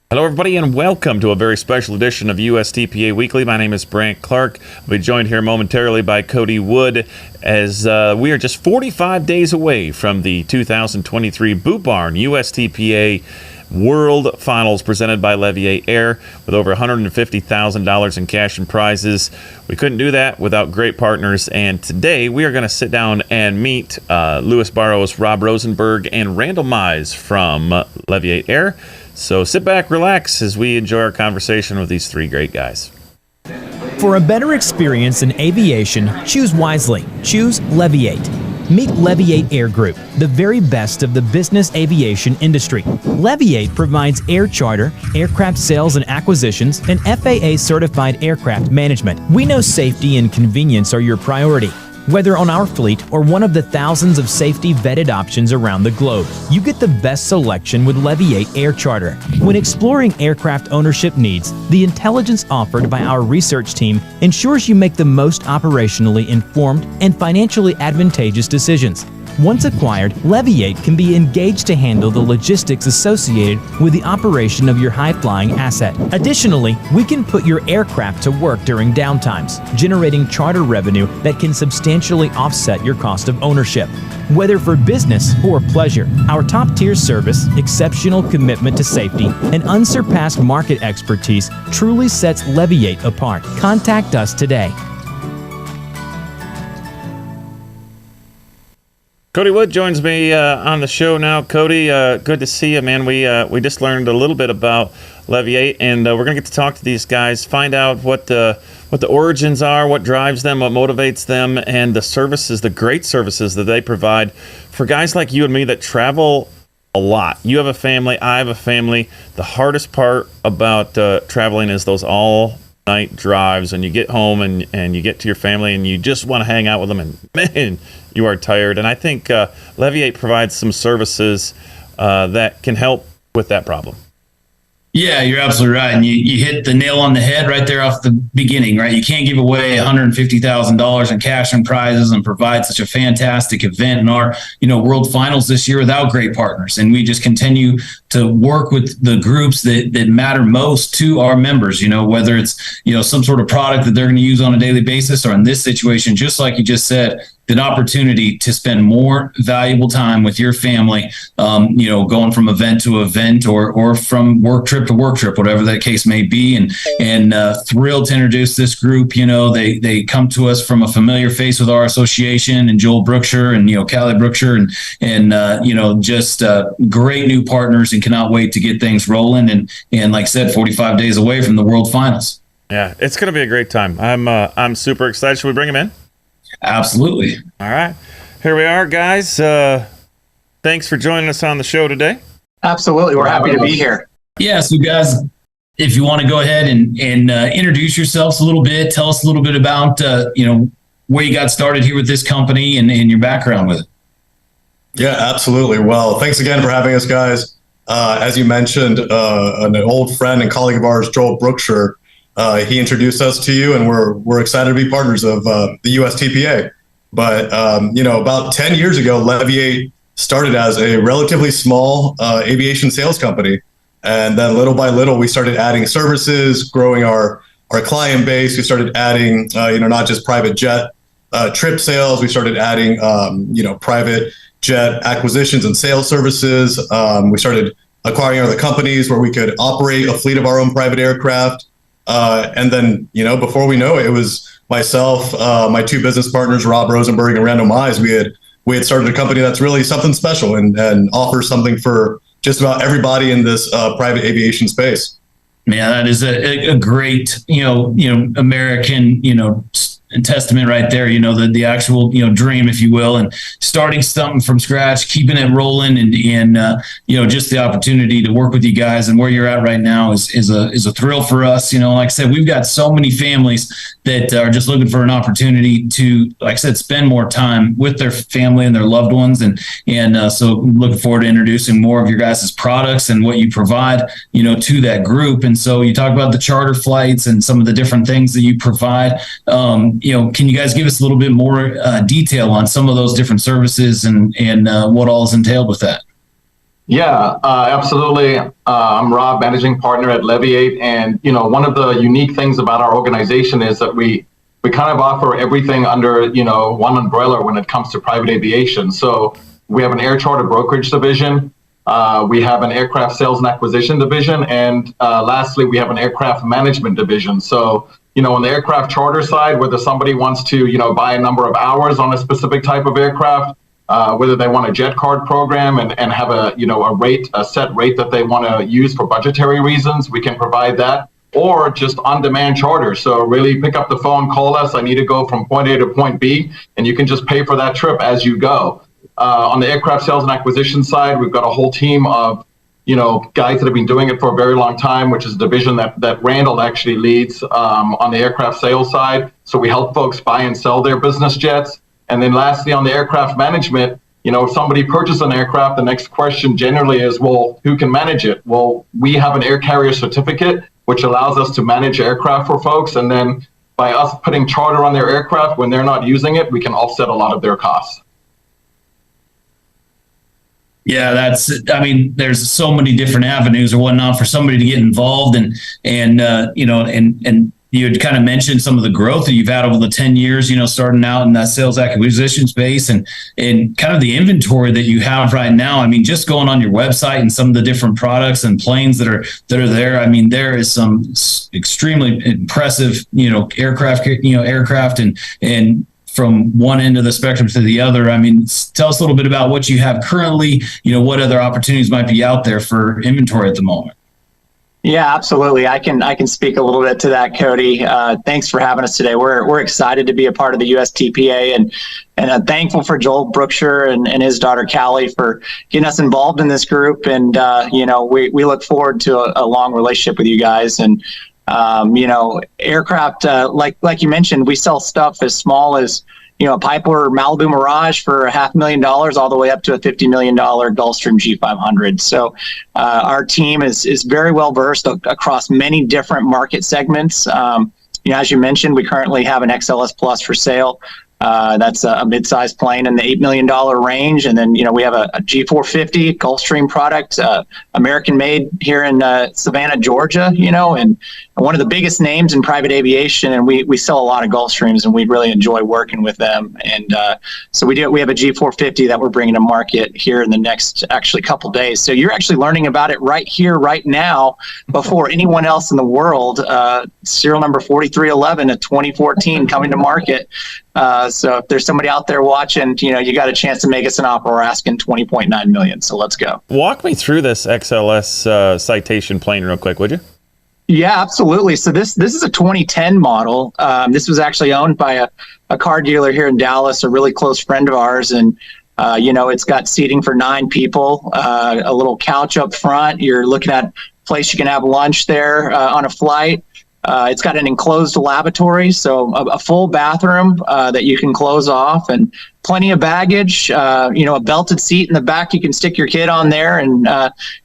Hello, everybody, and welcome to a very special edition of USTPA Weekly. My name is Brant Clark. I'll be joined here momentarily by Cody Wood as we are just 45 days away from the 2023 Boot Barn USTPA World Finals presented by Leviate Air with over $150,000 in cash and prizes. We couldn't do that without great partners, and today we are going to sit down and meet Louis Barros, Rob Rosenberg, and Randall Mize from Leviate Air. So sit back, relax as we enjoy our conversation with these three great guys. For a better experience in aviation, choose wisely. Choose Leviate. Meet Leviate Air Group, the very best of the business aviation industry. Leviate provides air charter, aircraft sales and acquisitions, and FAA-certified aircraft management. We know safety and convenience are your priority. Whether on our fleet or one of the thousands of safety-vetted options around the globe, you get the best selection with Leviate Air Charter. When exploring aircraft ownership needs, the intelligence offered by our research team ensures you make the most operationally informed and financially advantageous decisions. Once acquired, Leviate can be engaged to handle the logistics associated with the operation of your high-flying asset. Additionally, we can put your aircraft to work during downtimes, generating charter revenue that can substantially offset your cost of ownership. Whether for business or pleasure, our top-tier service, exceptional commitment to safety, and unsurpassed market expertise truly sets Leviate apart. Contact us today. Cody Wood joins me on the show now. Cody, good to see you, man. We just learned a little bit about Leviate, and we're going to get to talk to these guys, find out what the origins are, what drives them, what motivates them, and the services, the great services that they provide for guys like you and me that travel a lot. You have a family, I have a family. The hardest part about traveling is those all-night drives, and you get home and you get to your family and you just want to hang out with them, and man, you are tired. And I think Leviate provides some services that can help with that problem. Yeah, you're absolutely right. And you hit the nail on the head right there off the beginning, right? You can't give away $150,000 in cash and prizes and provide such a fantastic event in our, World Finals this year without great partners. And we just continue to work with the groups that matter most to our members, whether it's, some sort of product that they're going to use on a daily basis, or in this situation, just like you just said, an opportunity to spend more valuable time with your family, going from event to event or from work trip to work trip, whatever that case may be. And thrilled to introduce this group. They come to us from a familiar face with our association, and Joel Brookshire and, Callie Brookshire and just great new partners, and cannot wait to get things rolling. And like I said, 45 days away from the World Finals. Yeah, it's going to be a great time. I'm super excited. Should we bring him in? Absolutely. All right. Here we are, guys. Thanks for joining us on the show today. Absolutely. We're happy to be here. Yeah. So, guys, if you want to go ahead and introduce yourselves a little bit, tell us a little bit about, where you got started here with this company and your background with it. Yeah, absolutely. Well, thanks again for having us, guys. As you mentioned, an old friend and colleague of ours, Joel Brookshire, he introduced us to you, and we're excited to be partners of the USTPA. But about 10 years ago, Leviate started as a relatively small aviation sales company, and then little by little, we started adding services, growing our client base. We started adding, not just private jet trip sales. We started adding, private jet acquisitions and sales services. We started acquiring other companies where we could operate a fleet of our own private aircraft. And then, before we know it, it was myself, my two business partners, Rob Rosenberg and Randall Mize. We had started a company that's really something special and offers something for just about everybody in this private aviation space. Man, that is a great, American, testament right there, the actual, dream, if you will, and starting something from scratch, keeping it rolling, and just the opportunity to work with you guys and where you're at right now is a thrill for us. Like I said, we've got so many families that are just looking for an opportunity to, like I said, spend more time with their family and their loved ones. And so looking forward to introducing more of your guys' products and what you provide, to that group. And so you talk about the charter flights and some of the different things that you provide. Can you guys give us a little bit more detail on some of those different services and what all is entailed with that? Yeah, absolutely. I'm Rob, managing partner at Leviate, and one of the unique things about our organization is that we kind of offer everything under one umbrella when it comes to private aviation. So we have an air charter brokerage division, we have an aircraft sales and acquisition division, and lastly, we have an aircraft management division. So on the aircraft charter side, whether somebody wants to buy a number of hours on a specific type of aircraft, whether they want a jet card program and have a set rate that they want to use for budgetary reasons, we can provide that, or just on-demand charter. So really pick up the phone, call us. I need to go from point A to point B, and you can just pay for that trip as you go. On the aircraft sales and acquisition side, we've got a whole team of guys that have been doing it for a very long time, which is a division that Randall actually leads on the aircraft sales side. So we help folks buy and sell their business jets. And then lastly, on the aircraft management, if somebody purchases an aircraft, the next question generally is, well, who can manage it? Well, we have an air carrier certificate, which allows us to manage aircraft for folks. And then by us putting charter on their aircraft, when they're not using it, we can offset a lot of their costs. Yeah, there's so many different avenues or whatnot for somebody to get involved, and you had kind of mentioned some of the growth that you've had over the 10 years, starting out in that sales acquisition space and kind of the inventory that you have right now. I mean, just going on your website and some of the different products and planes that are there. I mean, there is some extremely impressive, aircraft and from one end of the spectrum to the other. I mean, tell us a little bit about what you have currently, what other opportunities might be out there for inventory at the moment. Yeah, absolutely. I can speak a little bit to that, Cody. Thanks for having us today. We're excited to be a part of the USTPA and thankful for Joel Brookshire and his daughter Callie for getting us involved in this group. And we look forward to a long relationship with you guys. And aircraft, like you mentioned, we sell stuff as small as a Piper Malibu Mirage for $500,000 all the way up to a $50 million Gulfstream G500. So our team is very well versed across many different market segments. As you mentioned, we currently have an XLS Plus for sale. That's a mid-sized plane in the $8 million range. And then, we have a G450 Gulfstream product, American made here in Savannah, Georgia, and one of the biggest names in private aviation. And we sell a lot of Gulfstreams, and we really enjoy working with them. And so we have a G450 that we're bringing to market here in the next actually couple days. So you're actually learning about it right here, right now, before anyone else in the world. Serial number 4311 of 2014 coming to market. So if there's somebody out there watching, you got a chance to make us an offer. We're asking $20.9 million. So let's go. Walk me through this XLS Citation plane real quick, would you? Yeah, absolutely. So this is a 2010 model. This was actually owned by a car dealer here in Dallas, a really close friend of ours. And, it's got seating for 9 people, a little couch up front. You're looking at a place you can have lunch there on a flight. It's got an enclosed lavatory, so a full bathroom that you can close off, and plenty of baggage, a belted seat in the back you can stick your kid on there. And,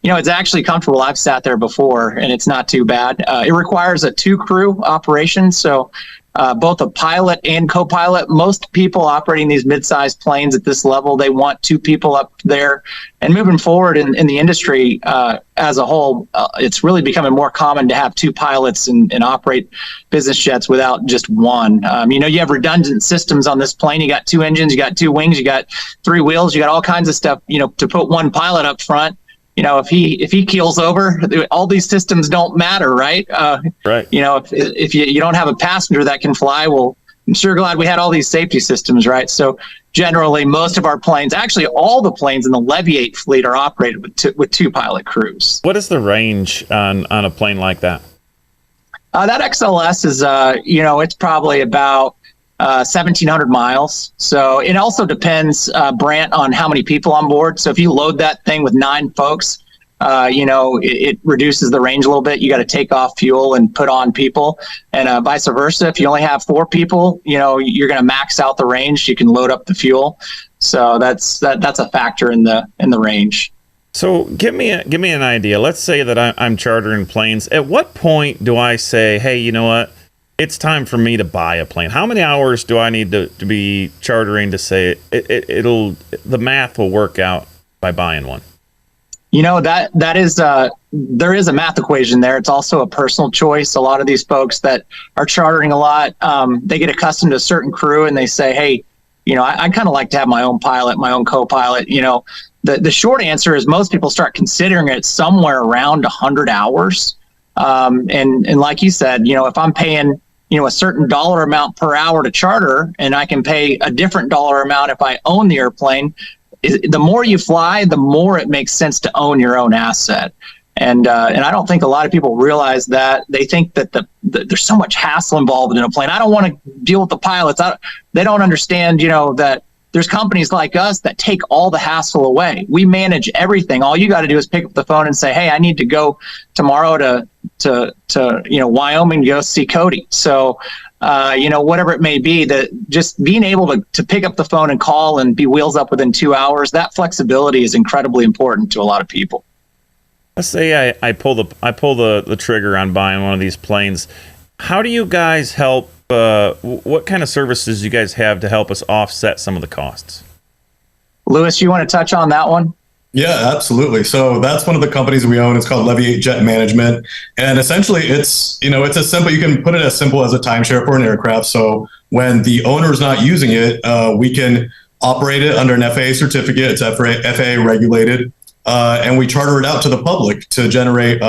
it's actually comfortable. I've sat there before, and it's not too bad. It requires a 2-crew operation, so both a pilot and co-pilot. Most people operating these mid-sized planes at this level, they want 2 people up there. And moving forward in the industry as a whole, it's really becoming more common to have 2 pilots and operate business jets without just one. You have redundant systems on this plane. You got 2 engines, you got 2 wings, you got 3 wheels, you got all kinds of stuff, to put one pilot up front. If he keels over, all these systems don't matter, right? Right. If you don't have a passenger that can fly, well, I'm sure glad we had all these safety systems, right? So generally, most of our planes, actually all the planes in the Leviate fleet, are operated with 2 pilot crews. What is the range on a plane like that? That XLS is, it's probably about 1,700 miles. So it also depends, Brant, on how many people on board. So if you load that thing with 9 folks, it reduces the range a little bit. You got to take off fuel and put on people, and vice versa. If you only have 4 people, you're going to max out the range. You can load up the fuel. So that's a factor in the range. So give me an idea. Let's say that I'm chartering planes. At what point do I say, hey, you know what? It's time for me to buy a plane. How many hours do I need to be chartering to say the math will work out by buying one? That is there is a math equation there. It's also a personal choice. A lot of these folks that are chartering a lot, they get accustomed to a certain crew and they say, hey, I kind of like to have my own pilot, my own co-pilot. The short answer is most people start considering it somewhere around 100 hours. And like you said, if I'm paying, a certain dollar amount per hour to charter, and I can pay a different dollar amount if I own the airplane, the more you fly, the more it makes sense to own your own asset. And I don't think a lot of people realize that. They think that there's so much hassle involved in a plane. I don't want to deal with the pilots. They don't understand, that there's companies like us that take all the hassle away. We manage everything. All you got to do is pick up the phone and say, hey, I need to go tomorrow to Wyoming to go see Cody. So, whatever it may be, that just being able to pick up the phone and call and be wheels up within 2 hours, that flexibility is incredibly important to a lot of people. Let's say I pull the trigger on buying one of these planes. How do you guys help? What kind of services do you guys have to help us offset some of the costs? Lewis, you want to touch on that one? Yeah, absolutely. So that's one of the companies we own. It's called Leviate Jet Management. And essentially it's as simple, you can put it as simple as a timeshare for an aircraft. So when the owner is not using it, we can operate it under an FAA certificate. It's FAA regulated. And we charter it out to the public to generate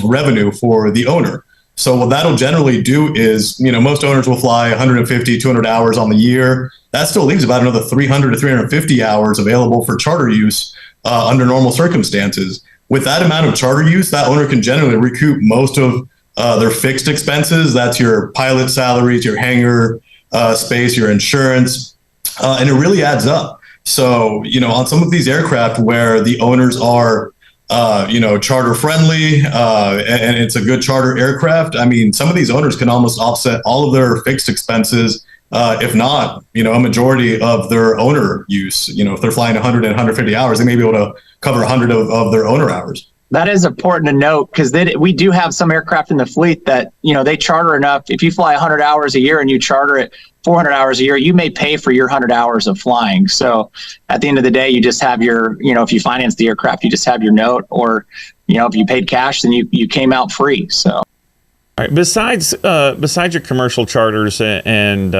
revenue for the owner. So what that'll generally do is, most owners will fly 150, 200 hours on the year. That still leaves about another 300 to 350 hours available for charter use under normal circumstances. With that amount of charter use, that owner can generally recoup most of their fixed expenses. That's your pilot salaries, your hangar space, your insurance, and it really adds up. So, on some of these aircraft where the owners are charter friendly, and it's a good charter aircraft. I mean, some of these owners can almost offset all of their fixed expenses, if not, a majority of their owner use. If they're flying 100 and 150 hours, they may be able to cover 100 of their owner hours. That is important to note, because we do have some aircraft in the fleet that, they charter enough. If you fly 100 hours a year and you charter it 400 hours a year, you may pay for your 100 hours of flying. So at the end of the day, you just have your, if you finance the aircraft, you just have your note, or, if you paid cash, then you came out free. So. All right. Besides your commercial charters and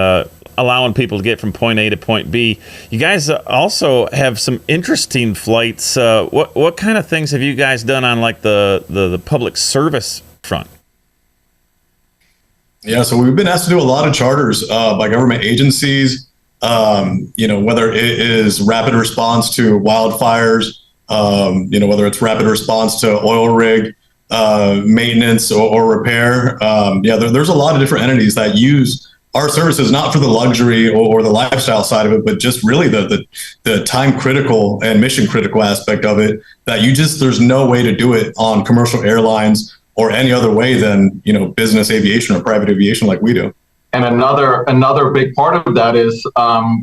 allowing people to get from point A to point B, you guys also have some interesting flights. What kind of things have you guys done on like the public service front? Yeah, so we've been asked to do a lot of charters by government agencies, whether it is rapid response to wildfires, whether it's rapid response to oil rig maintenance or repair. There's a lot of different entities that use our services, not for the luxury or the lifestyle side of it, but just really the time critical and mission critical aspect of it, that there's no way to do it on commercial airlines or any other way than, business aviation or private aviation like we do. And another big part of that is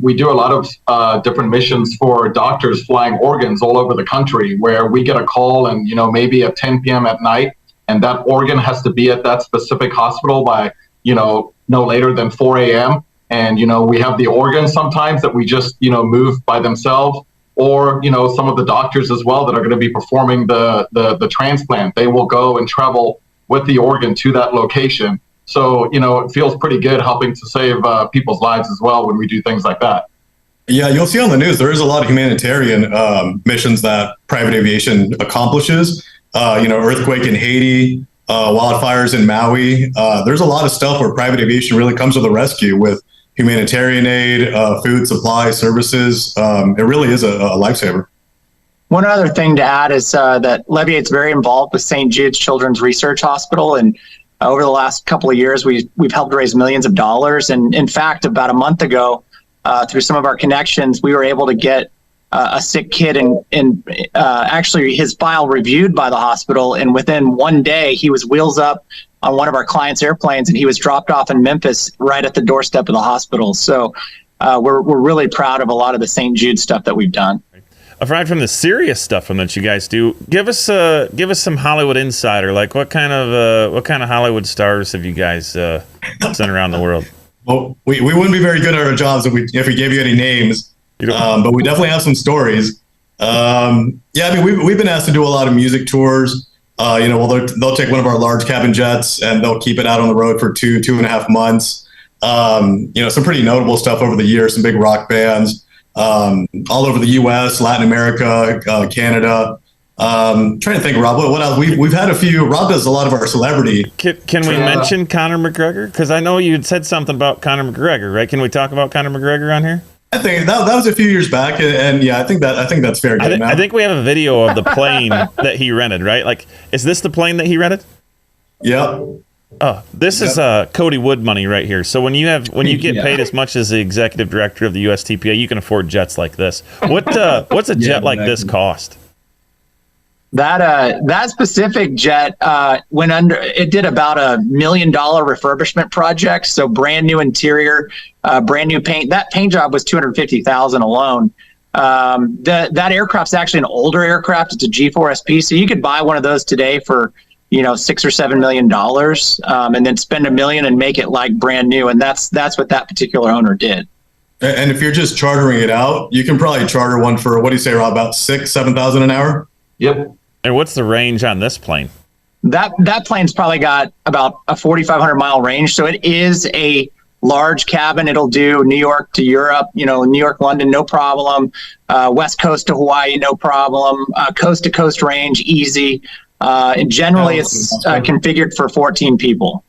we do a lot of different missions for doctors flying organs all over the country, where we get a call and, maybe at 10 p.m. at night, and that organ has to be at that specific hospital by, no later than 4 a.m. And, we have the organs sometimes that we just, move by themselves, or, some of the doctors as well that are going to be performing the transplant. They will go and travel with the organ to that location. So, it feels pretty good helping to save people's lives as well when we do things like that. Yeah, you'll see on the news, there is a lot of humanitarian missions that private aviation accomplishes. Earthquake in Haiti, wildfires in Maui. There's a lot of stuff where private aviation really comes to the rescue with humanitarian aid, food, supply, services. It really is a lifesaver. One other thing to add is that Leviate's very involved with St. Jude's Children's Research Hospital, and over the last couple of years, we've helped raise millions of dollars. And in fact, about a month ago, through some of our connections, we were able to get a sick kid and actually his file reviewed by the hospital. And within one day, he was wheels up on one of our clients' airplanes, and he was dropped off in Memphis right at the doorstep of the hospital. So we're really proud of a lot of the St. Jude stuff that we've done. Aside from the serious stuff that you guys do, give us some Hollywood insider. Like what kind of Hollywood stars have you guys sent around the world? Well, we wouldn't be very good at our jobs if we gave you any names, but we definitely have some stories. Yeah, I mean, we've been asked to do a lot of music tours. They'll take one of our large cabin jets and they'll keep it out on the road for 2.5 months. Some pretty notable stuff over the years, some big rock bands, all over the US, Latin America, Canada. Trying to think, Rob, what else? We've had a few. Rob does a lot of our celebrity. Can we mention Conor McGregor? Because I know you said something about Conor McGregor, right? Can we talk about Conor McGregor on here? I think that was a few years back, and yeah, I think that's fair game. I think we have a video of the plane that he rented, right? Like, is this the plane that he rented? Yeah. Oh, this is Cody Wood money right here. So when you get paid as much as the executive director of the USTPA, you can afford jets like this. What's a jet like this cost? That specific jet went under. It did about $1 million refurbishment project. So brand new interior, brand new paint. That paint job was $250,000 alone. That aircraft's actually an older aircraft. It's a G4SP. So you could buy one of those today for $6 or $7 million, and then spend $1 million and make it like brand new. And that's what that particular owner did. And if you're just chartering it out, you can probably charter one for, what do you say, Rob, about $6,000-7,000 an hour? Yep. And what's the range on this plane? That plane's probably got about a 4,500 mile range. So it is a large cabin. It'll do New York to Europe, New York, London, no problem. West Coast to Hawaii, no problem. Coast to coast range, easy. And generally it's configured for 14 people.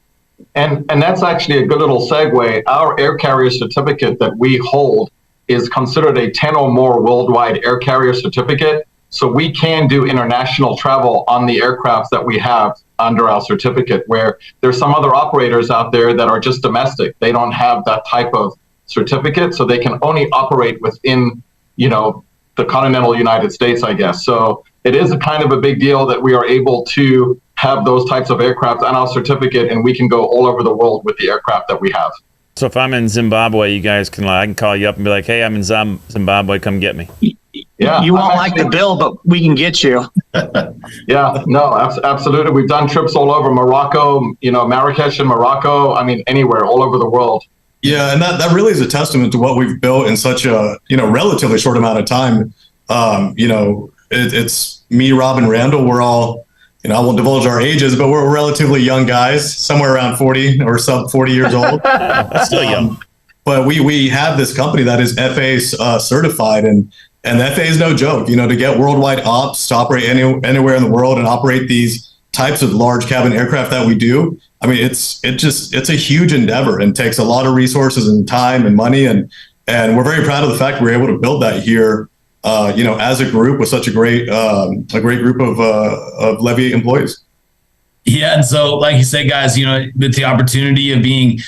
And that's actually a good little segue. Our air carrier certificate that we hold is considered a 10 or more worldwide air carrier certificate. So we can do international travel on the aircraft that we have under our certificate, where there's some other operators out there that are just domestic. They don't have that type of certificate, so they can only operate within, the continental United States, I guess. So it is a kind of a big deal that we are able to have those types of aircraft on our certificate, and we can go all over the world with the aircraft that we have. So if I'm in Zimbabwe, you guys I can call you up and be like, hey, I'm in Zimbabwe, come get me. Yeah, you won't like the bill, but we can get you. Yeah, no, absolutely. We've done trips all over Morocco, Marrakesh and Morocco. I mean, anywhere, all over the world. Yeah, and that really is a testament to what we've built in such a relatively short amount of time. It's me, Rob, and Randall. We're all, I won't divulge our ages, but we're relatively young guys, somewhere around 40 or sub 40 years old. That's still young. But we have this company that is FAA certified, and the FAA is no joke. To get worldwide ops to operate anywhere in the world and operate these types of large cabin aircraft that we do. I mean, it's a huge endeavor and takes a lot of resources and time and money, and we're very proud of the fact we're able to build that here. As a group with such a great group of Leviate employees. Yeah, and so like you said, guys, with the opportunity of being,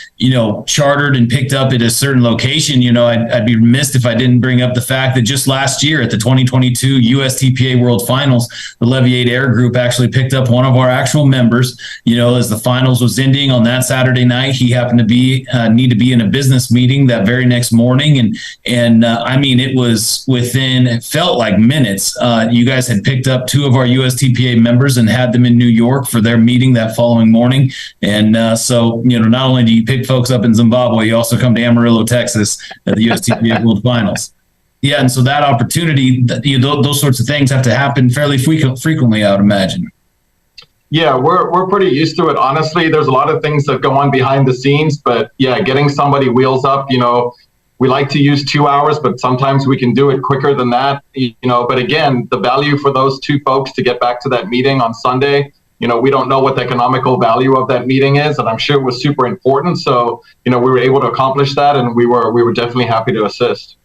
chartered and picked up at a certain location, I'd be remiss if I didn't bring up the fact that just last year at the 2022 USTPA World Finals, the Leviate Air Group actually picked up one of our actual members. As the finals was ending on that Saturday night, he happened to need to be in a business meeting that very next morning, and I mean, it felt like minutes. You guys had picked up two of our USTPA members and had them in New York for their meeting that following morning. And so, not only do you pick folks up in Zimbabwe, you also come to Amarillo, Texas at the USTPA World Finals. Yeah, and so that opportunity, those sorts of things have to happen fairly frequently, I would imagine. Yeah, we're pretty used to it. Honestly, there's a lot of things that go on behind the scenes, but yeah, getting somebody wheels up, we like to use 2 hours, but sometimes we can do it quicker than that, but again, the value for those two folks to get back to that meeting on Sunday, we don't know what the economical value of that meeting is, and I'm sure it was super important. So, we were able to accomplish that, and we were definitely happy to assist.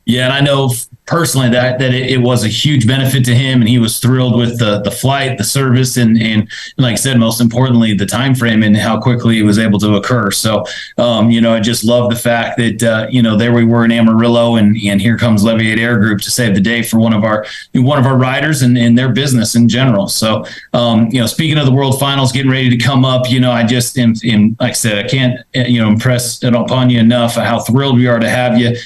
Yeah, and I know personally that it was a huge benefit to him, and he was thrilled with the flight, the service, and like I said, most importantly, the time frame and how quickly it was able to occur. So, I just love the fact that there we were in Amarillo, and here comes Leviate Air Group to save the day for one of our riders and their business in general. So, speaking of the World Finals getting ready to come up, I just am like I said, I can't impress it upon you enough how thrilled we are to have you.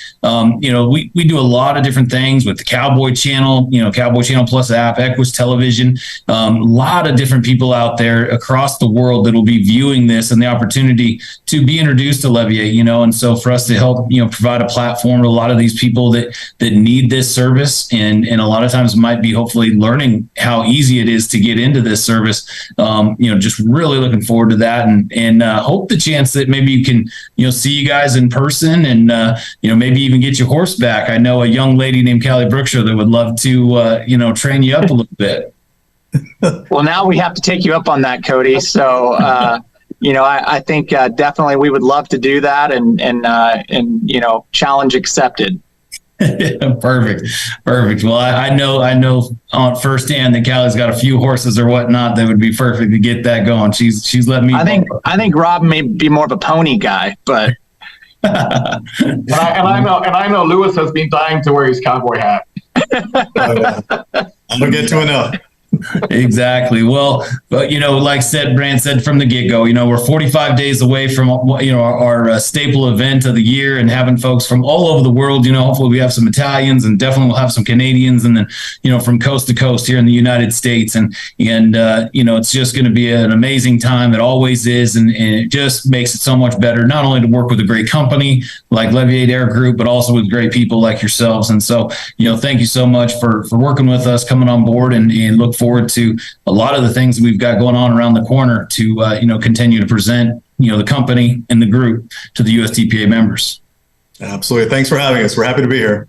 We do a lot of different different things with the Cowboy Channel, Cowboy Channel Plus app, Equus Television, a lot of different people out there across the world that will be viewing this and the opportunity to be introduced to Leviate, and so for us to help, provide a platform to a lot of these people that need this service and a lot of times might be hopefully learning how easy it is to get into this service. Just really looking forward to that and hope the chance that maybe you can, see you guys in person and, maybe even get your horse back. I know a young lady named Callie Brookshire that would love to, train you up a little bit. Well, now we have to take you up on that, Cody. So, I think definitely we would love to do that and challenge accepted. Perfect. Well, I know on firsthand that Callie's got a few horses or whatnot that would be perfect to get that going. She's let me. I think Rob may be more of a pony guy, but. and I know Lewis has been dying to wear his cowboy hat. I'm gonna get to enough. Exactly. Well, but like Brand said from the get-go, we're 45 days away from our staple event of the year and having folks from all over the world. Hopefully we have some Italians and definitely we'll have some Canadians and then from coast to coast here in the United States and it's just going to be an amazing time. It always is, and it just makes it so much better not only to work with a great company like Leviate Air Group, but also with great people like yourselves. And so thank you so much for working with us, coming on board, and look forward to a lot of the things we've got going on around the corner to continue to present the company and the group to the USTPA members. Absolutely. Thanks for having us. We're happy to be here.